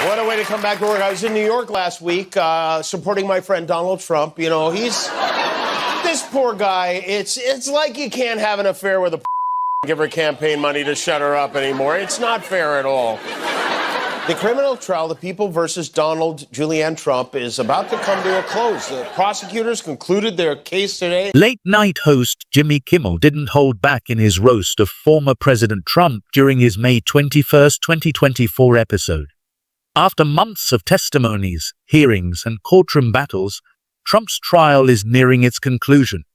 What a way to come back to work. I was in New York last week supporting my friend Donald Trump. You know, he's... This poor guy, it's like you can't have an affair with a give her campaign money to shut her up anymore. It's not fair at all. The criminal trial, the People versus Donald Julianne Trump, is about to come to a close. The prosecutors concluded their case today. Late-night host Jimmy Kimmel didn't hold back in his roast of former President Trump during his May 21, 2024 episode. After months of testimonies, hearings, and courtroom battles, Trump's trial is nearing its conclusion.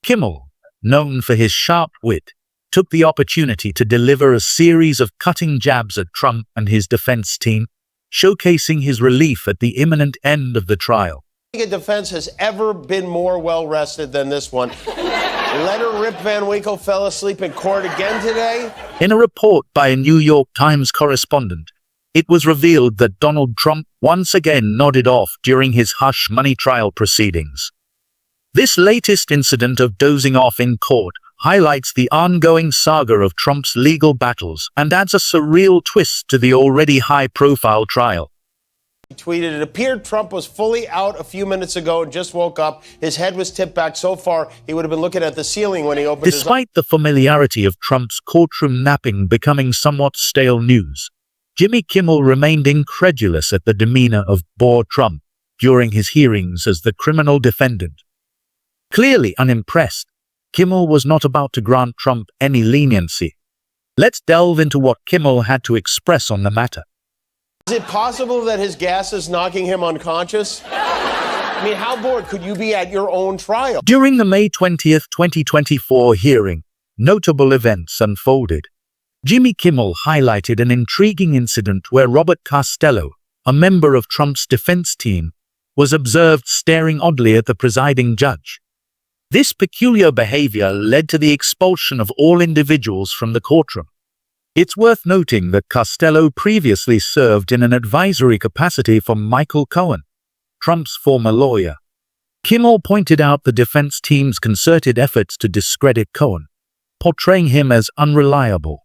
Kimmel, known for his sharp wit, took the opportunity to deliver a series of cutting jabs at Trump and his defense team, showcasing his relief at the imminent end of the trial. A defense has ever been more well-rested than this one. Let her Rip Van Winkle fell asleep in court again today. In a report by a New York Times correspondent, it was revealed that Donald Trump once again nodded off during his hush money trial proceedings. This latest incident of dozing off in court highlights the ongoing saga of Trump's legal battles and adds a surreal twist to the already high-profile trial. He tweeted, "It appeared Trump was fully out a few minutes ago and just woke up. His head was tipped back so far he would have been looking at the ceiling when he opened his eyes." Despite the familiarity of Trump's courtroom napping becoming somewhat stale news, Jimmy Kimmel remained incredulous at the demeanor of Boar Trump during his hearings as the criminal defendant. Clearly unimpressed, Kimmel was not about to grant Trump any leniency. Let's delve into what Kimmel had to express on the matter. Is it possible that his gas is knocking him unconscious? I mean, how bored could you be at your own trial? During the May 20, 2024 hearing, notable events unfolded. Jimmy Kimmel highlighted an intriguing incident where Robert Costello, a member of Trump's defense team, was observed staring oddly at the presiding judge. This peculiar behavior led to the expulsion of all individuals from the courtroom. It's worth noting that Costello previously served in an advisory capacity for Michael Cohen, Trump's former lawyer. Kimmel pointed out the defense team's concerted efforts to discredit Cohen, portraying him as unreliable.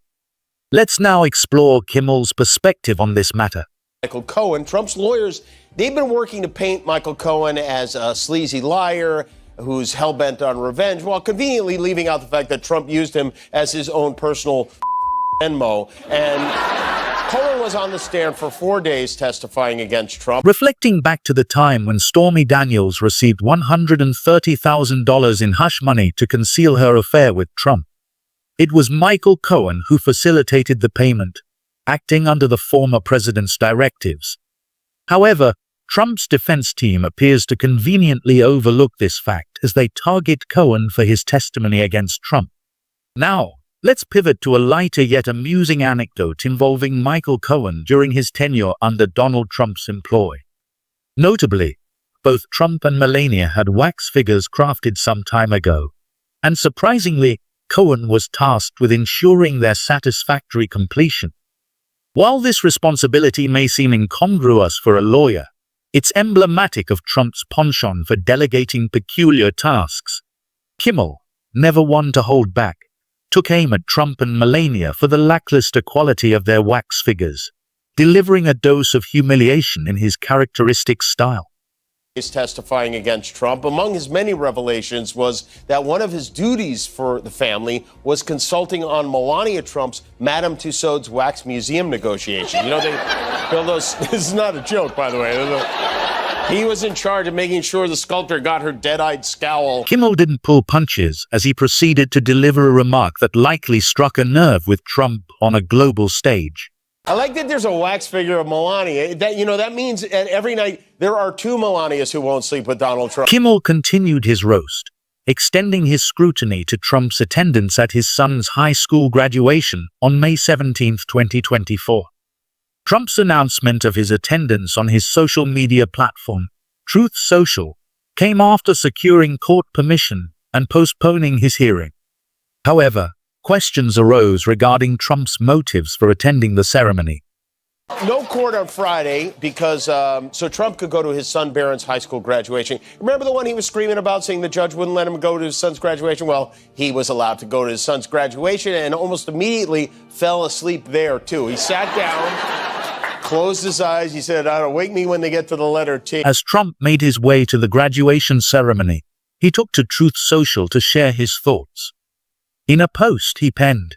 Let's now explore Kimmel's perspective on this matter. Michael Cohen, Trump's lawyers, they've been working to paint Michael Cohen as a sleazy liar who's hell-bent on revenge, while conveniently leaving out the fact that Trump used him as his own personal Venmo. And Cohen was on the stand for 4 days testifying against Trump. Reflecting back to the time when Stormy Daniels received $130,000 in hush money to conceal her affair with Trump, it was Michael Cohen who facilitated the payment, acting under the former president's directives. However, Trump's defense team appears to conveniently overlook this fact as they target Cohen for his testimony against Trump. Now, let's pivot to a lighter yet amusing anecdote involving Michael Cohen during his tenure under Donald Trump's employ. Notably, both Trump and Melania had wax figures crafted some time ago, and surprisingly, Cohen was tasked with ensuring their satisfactory completion. While this responsibility may seem incongruous for a lawyer, it's emblematic of Trump's penchant for delegating peculiar tasks. Kimmel, never one to hold back, took aim at Trump and Melania for the lackluster quality of their wax figures, delivering a dose of humiliation in his characteristic style. He's testifying against Trump. Among his many revelations was that one of his duties for the family was consulting on Melania Trump's Madame Tussauds wax museum negotiation. You know, they build those. This is not a joke, by the way. He was in charge of making sure the sculptor got her dead-eyed scowl. Kimmel didn't pull punches as he proceeded to deliver a remark that likely struck a nerve with Trump on a global stage. I like that there's a wax figure of Melania. That means that every night there are two Melanias who won't sleep with Donald Trump. Kimmel continued his roast, extending his scrutiny to Trump's attendance at his son's high school graduation on May 17, 2024. Trump's announcement of his attendance on his social media platform, Truth Social, came after securing court permission and postponing his hearing. However, questions arose regarding Trump's motives for attending the ceremony. No court on Friday because so Trump could go to his son Barron's high school graduation. Remember the one he was screaming about, saying the judge wouldn't let him go to his son's graduation? Well, he was allowed to go to his son's graduation and almost immediately fell asleep there, too. He sat down, closed his eyes. He said, "I don't wake me when they get to the letter T." As Trump made his way to the graduation ceremony, he took to Truth Social to share his thoughts. In a post, he penned,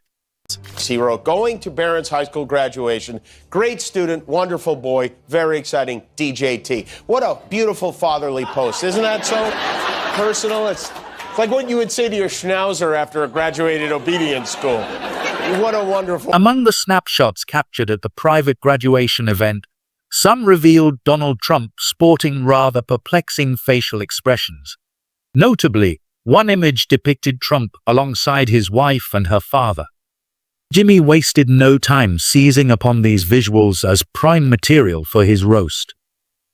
He wrote, "Going to Barron's High School graduation. Great student, wonderful boy, very exciting, DJT." What a beautiful fatherly post. Isn't that so personal? It's like what you would say to your schnauzer after a graduated obedience school. What a wonderful... Among the snapshots captured at the private graduation event, some revealed Donald Trump sporting rather perplexing facial expressions. Notably, one image depicted Trump alongside his wife and her father. Jimmy wasted no time seizing upon these visuals as prime material for his roast.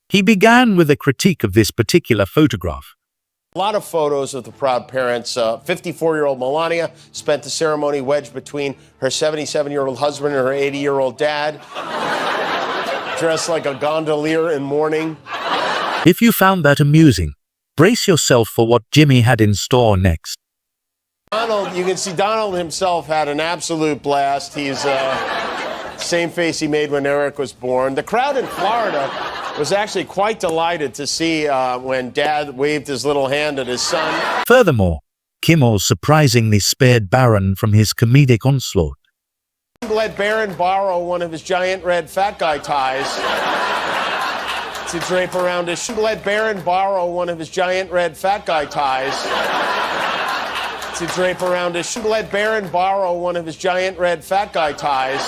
He began with a critique of this particular photograph. A lot of photos of the proud parents. 54-year-old Melania spent the ceremony wedged between her 77-year-old husband and her 80-year-old dad, dressed like a gondolier in mourning. If you found that amusing, brace yourself for what Jimmy had in store next. Donald, you can see Donald himself had an absolute blast. He's same face he made when Eric was born. The crowd in Florida was actually quite delighted to see when Dad waved his little hand at his son. Furthermore, Kimmel surprisingly spared Barron from his comedic onslaught. Let Barron borrow one of his giant red fat guy ties to drape around his... Let Barron borrow one of his giant red fat guy ties to drape around his... Let Barron borrow one of his giant red fat guy ties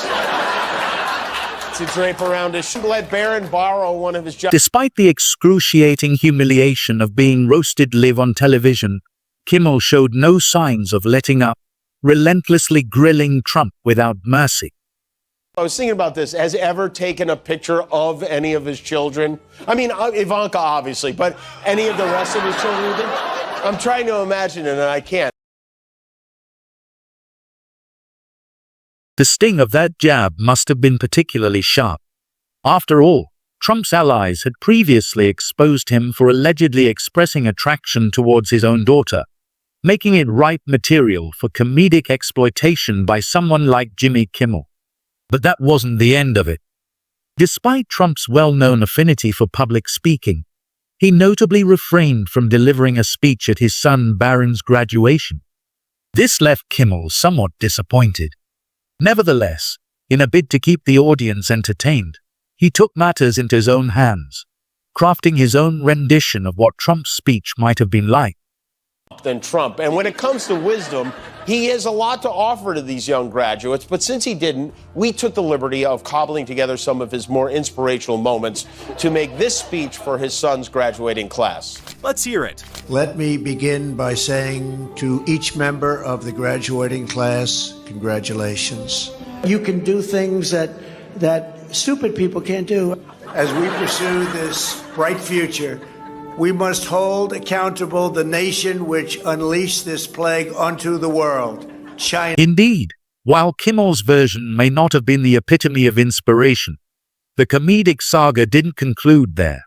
to drape around his... Let Barron borrow one of his... Despite the excruciating humiliation of being roasted live on television, Kimmel showed no signs of letting up, relentlessly grilling Trump without mercy. I was thinking about this. Has ever taken a picture of any of his children? I mean, Ivanka, obviously, but any of the rest of his children? I'm trying to imagine it, and I can't. The sting of that jab must have been particularly sharp. After all, Trump's allies had previously exposed him for allegedly expressing attraction towards his own daughter, making it ripe material for comedic exploitation by someone like Jimmy Kimmel. But that wasn't the end of it. Despite Trump's well-known affinity for public speaking, he notably refrained from delivering a speech at his son Barron's graduation. This left Kimmel somewhat disappointed. Nevertheless, in a bid to keep the audience entertained, he took matters into his own hands, crafting his own rendition of what Trump's speech might have been like. Than Trump. And when it comes to wisdom, he has a lot to offer to these young graduates. But since he didn't, we took the liberty of cobbling together some of his more inspirational moments to make this speech for his son's graduating class. Let's hear it. Let me begin by saying to each member of the graduating class, congratulations. You can do things that stupid people can't do. As we pursue this bright future, we must hold accountable the nation which unleashed this plague onto the world, China. Indeed, while Kimmel's version may not have been the epitome of inspiration, the comedic saga didn't conclude there.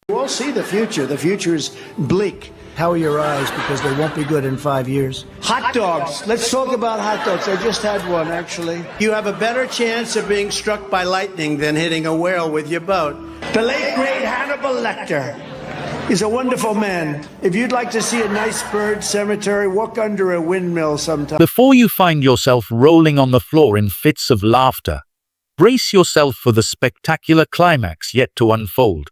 You all see the future. The future is bleak. How are your eyes? Because they won't be good in 5 years. Hot dogs. Let's talk about hot dogs. I just had one, actually. You have a better chance of being struck by lightning than hitting a whale with your boat. The late, great Hannibal Lecter. He's a wonderful man. If you'd like to see a nice bird cemetery, walk under a windmill sometime. Before you find yourself rolling on the floor in fits of laughter, brace yourself for the spectacular climax yet to unfold.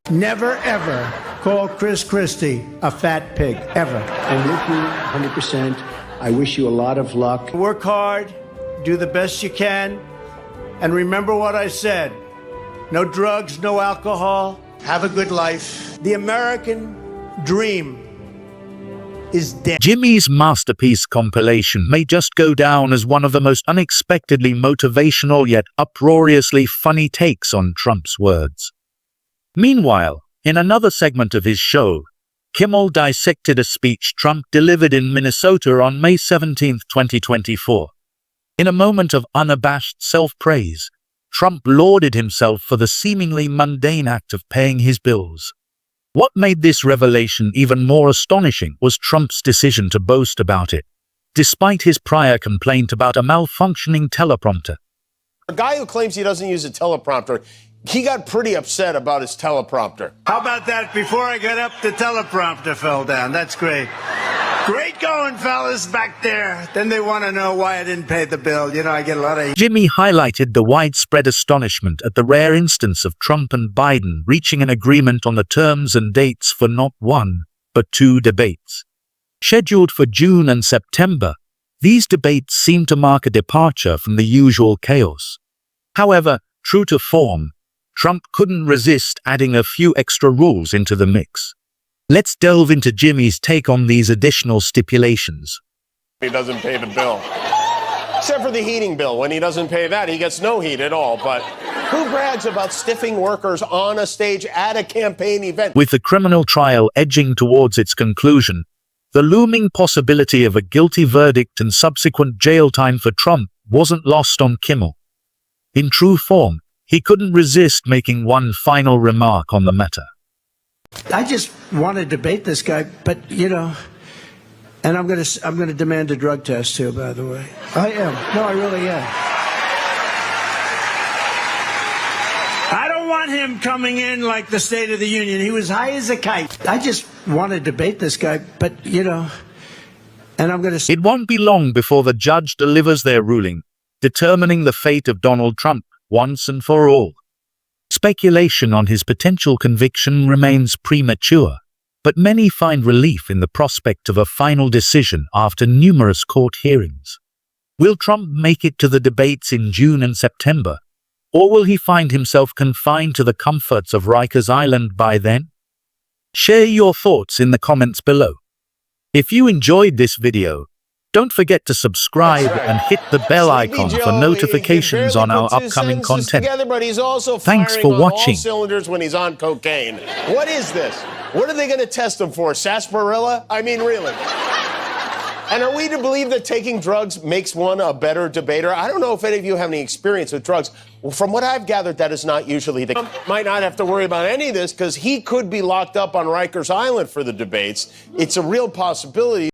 Never, ever call Chris Christie a fat pig, ever. I'm with you 100%. I wish you a lot of luck. Work hard, do the best you can, and remember what I said. No drugs, no alcohol. Have a good life. The American dream is dead. Jimmy's masterpiece compilation may just go down as one of the most unexpectedly motivational yet uproariously funny takes on Trump's words. Meanwhile, in another segment of his show, Kimmel dissected a speech Trump delivered in Minnesota on May 17, 2024. In a moment of unabashed self-praise, Trump lauded himself for the seemingly mundane act of paying his bills. What made this revelation even more astonishing was Trump's decision to boast about it, despite his prior complaint about a malfunctioning teleprompter. A guy who claims he doesn't use a teleprompter, he got pretty upset about his teleprompter. How about that? Before I got up, the teleprompter fell down. That's great. Great going, fellas, back there. Then they want to know why I didn't pay the bill. You know, I get a lot of... Jimmy highlighted the widespread astonishment at the rare instance of Trump and Biden reaching an agreement on the terms and dates for not one, but two debates. Scheduled for June and September, these debates seem to mark a departure from the usual chaos. However, true to form, Trump couldn't resist adding a few extra rules into the mix. Let's delve into Jimmy's take on these additional stipulations. He doesn't pay the bill. Except for the heating bill. When he doesn't pay that, he gets no heat at all. But who brags about stiffing workers on a stage at a campaign event? With the criminal trial edging towards its conclusion, the looming possibility of a guilty verdict and subsequent jail time for Trump wasn't lost on Kimmel. In true form, he couldn't resist making one final remark on the matter. I just want to debate this guy, but, you know, and I'm going to demand a drug test, too, by the way. I am. No, I really am. I don't want him coming in like the State of the Union. He was high as a kite. I just want to debate this guy, but, you know, and I'm going to... It won't be long before the judge delivers their ruling, determining the fate of Donald Trump once and for all. Speculation on his potential conviction remains premature, but many find relief in the prospect of a final decision after numerous court hearings. Will Trump make it to the debates in June and September, or will he find himself confined to the comforts of Rikers Island by then? Share your thoughts in the comments below. If you enjoyed this video, don't forget to subscribe and hit the bell icon for notifications on our upcoming content. Thanks for watching. All cylinders when he's on cocaine. What is this? What are they going to test him for? Sarsaparilla? I mean, really. And are we to believe that taking drugs makes one a better debater? I don't know if any of you have any experience with drugs. Well, from what I've gathered, that is not usually the case. Trump might not have to worry about any of this because he could be locked up on Rikers Island for the debates. It's a real possibility.